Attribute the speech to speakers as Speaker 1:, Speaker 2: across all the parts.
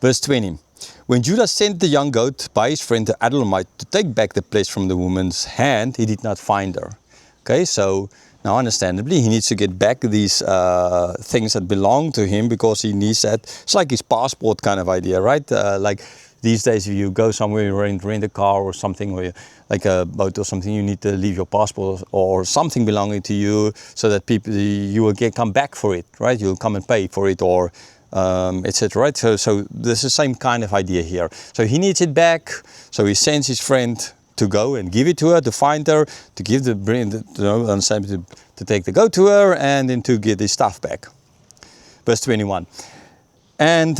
Speaker 1: Verse 20. When Judah sent the young goat by his friend the Adullamite to take back the pledge from the woman's hand, he did not find her. Okay, so now understandably he needs to get back these things that belong to him, because he needs that. It's like his passport kind of idea, right? Like these days, if you go somewhere, you rent a car or something, or like a boat or something, you need to leave your passport or something belonging to you, so that you will come back for it, right? You'll come and pay for it, or etc. Right? So this is the same kind of idea here. So he needs it back. So he sends his friend to go and give it to her, to find her, to give to take the goat to her, and then to get his stuff back. Verse 21. And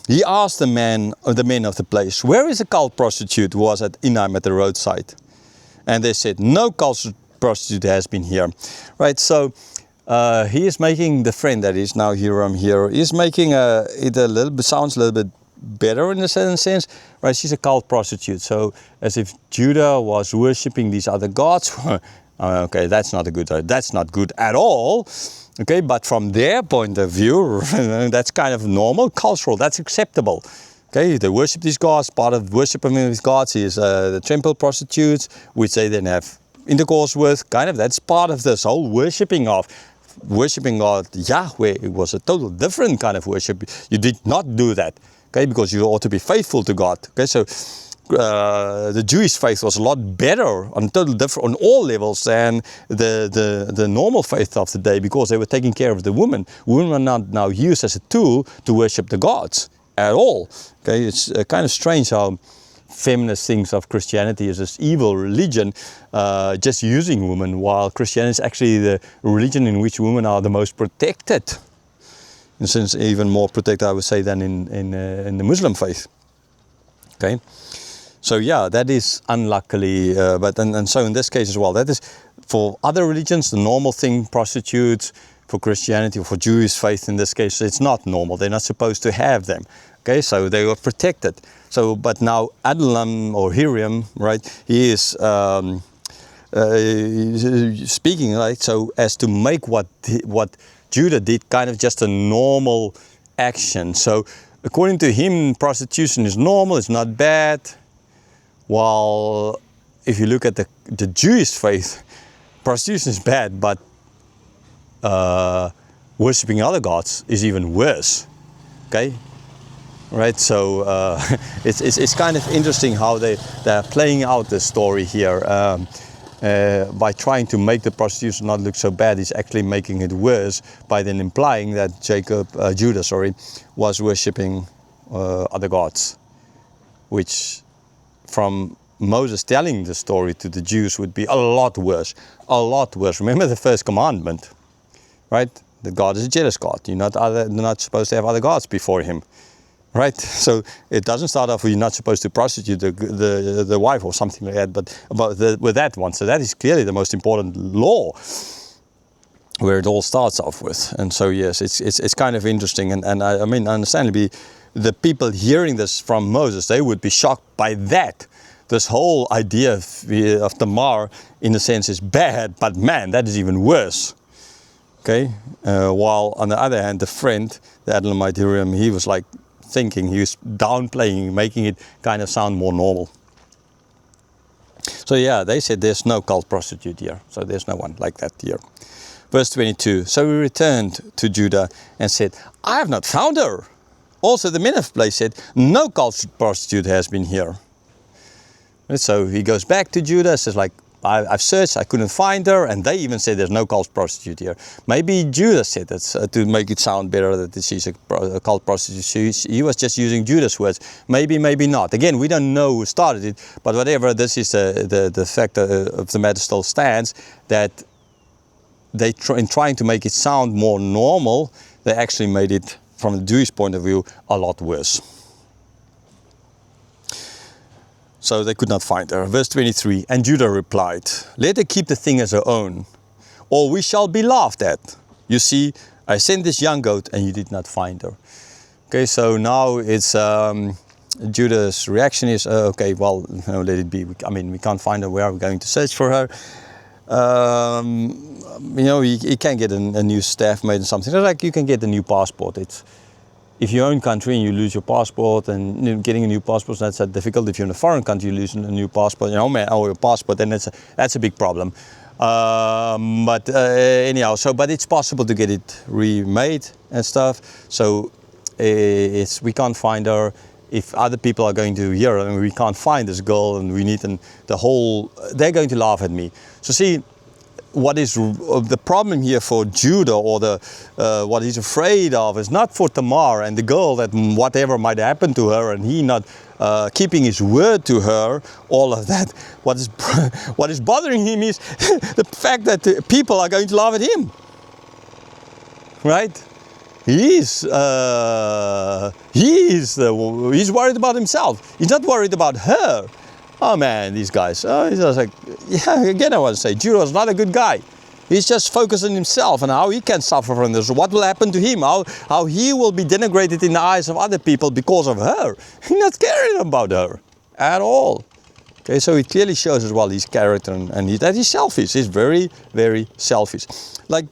Speaker 1: he asked the men of the place, "Where is the cult prostitute who was at Enaim at the roadside?" And they said, "No cult prostitute has been here." Right. So he is making the friend that is now Hiram here. He's making it a little bit, sounds a little bit better in a certain sense, right? She's a cult prostitute. So as if Judah was worshipping these other gods. Okay, that's not good at all. Okay, but from their point of view, that's kind of normal, cultural, that's acceptable. Okay, they worship these gods. Part of worshiping these gods is the temple prostitutes, which they then have intercourse with. Kind of, that's part of this whole worshiping God Yahweh. It was a total different kind of worship. You did not do that, okay, because you ought to be faithful to God. Okay, so the Jewish faith was a lot better, on total different, on all levels, than the normal faith of the day, because they were taking care of the women. Women are not now used as a tool to worship the gods at all. Okay, it's kind of strange how feminist thinks of Christianity as this evil religion, just using women, while Christianity is actually the religion in which women are the most protected. In a sense, even more protected, I would say, than in the Muslim faith. Okay. So yeah, that is unluckily, and so in this case as well, that is for other religions the normal thing. Prostitutes, for Christianity or for Jewish faith in this case, it's not normal. They're not supposed to have them. Okay, so they were protected. So, but now Adullam or Hiram, right? He is speaking, right? So as to make what Judah did kind of just a normal action. So according to him, prostitution is normal. It's not bad. While if you look at the Jewish faith, prostitution is bad, but worshipping other gods is even worse. Okay, right? So it's kind of interesting how they're playing out the story here by trying to make the prostitution not look so bad. It's actually making it worse by then implying that Judah was worshipping other gods, which from Moses telling the story to the Jews would be a lot worse. Remember the first commandment, right? The God is a jealous God. You're not supposed to have other gods before him, right? So it doesn't start off with you're not supposed to prostitute the wife or something like that, but with that one. So that is clearly the most important law, where it all starts off with. And so yes, it's kind of interesting, and I mean, understandably, the people hearing this from Moses, they would be shocked by that. This whole idea of Tamar, in a sense, is bad, but man, that is even worse. Okay, while on the other hand, the friend, the Adullamite Hiram, he was like thinking, he was downplaying, making it kind of sound more normal. So yeah, they said there's no cult prostitute here, so there's no one like that here. Verse 22, so he returned to Judah and said, I have not found her. Also the men of the place said, no cult prostitute has been here. And so he goes back to Judah, says like, I've searched, I couldn't find her, and they even said there's no cult prostitute here. Maybe Judah said that to make it sound better that she's a cult prostitute. He was just using Judah's words. Maybe, maybe not. Again, we don't know who started it, but whatever, this is the fact of the matter still stands, that in trying to make it sound more normal, they actually made it, from the Jewish point of view, a lot worse. So they could not find her. Verse 23, and Judah replied, let her keep the thing as her own, or we shall be laughed at. You see, I sent this young goat and you did not find her. Okay, so now it's Judah's reaction is, okay, well, no, let it be. I mean, we can't find her. Where are we going to search for her? You know, you can get a new staff made and something. Like you can get a new passport. if you're in country and you lose your passport, and getting a new passport is not so difficult. If you're in a foreign country, you lose a new passport, or your passport, then that's a big problem. But anyhow, but it's possible to get it remade and stuff. So we can't find her. If other people are going to hear, and we can't find this girl, and we need they're going to laugh at me. So see, what is the problem here for Judah, or what he's afraid of, is not for Tamar and the girl, that whatever might happen to her, and he not keeping his word to her, all of that. What is bothering him is the fact that people are going to laugh at him, right? He's worried about himself. He's not worried about her. Oh man, these guys. He's just like, yeah, again I want to say, Judah was not a good guy. He's just focused on himself and how he can suffer from this. What will happen to him? How he will be denigrated in the eyes of other people because of her. He's not caring about her at all. Okay, so it clearly shows as well his character, and that he's selfish. He's very, very selfish. Like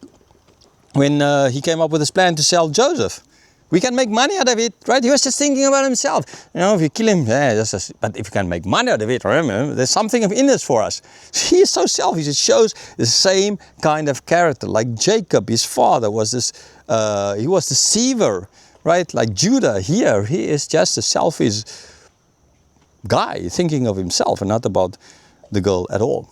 Speaker 1: when he came up with his plan to sell Joseph. We can make money out of it, right? He was just thinking about himself. If you kill him, but if you can make money out of it, remember, there's something in this for us. He is so selfish. It shows the same kind of character. Like Jacob, his father, was he was deceiver, right? Like Judah here, he is just a selfish guy thinking of himself and not about the girl at all.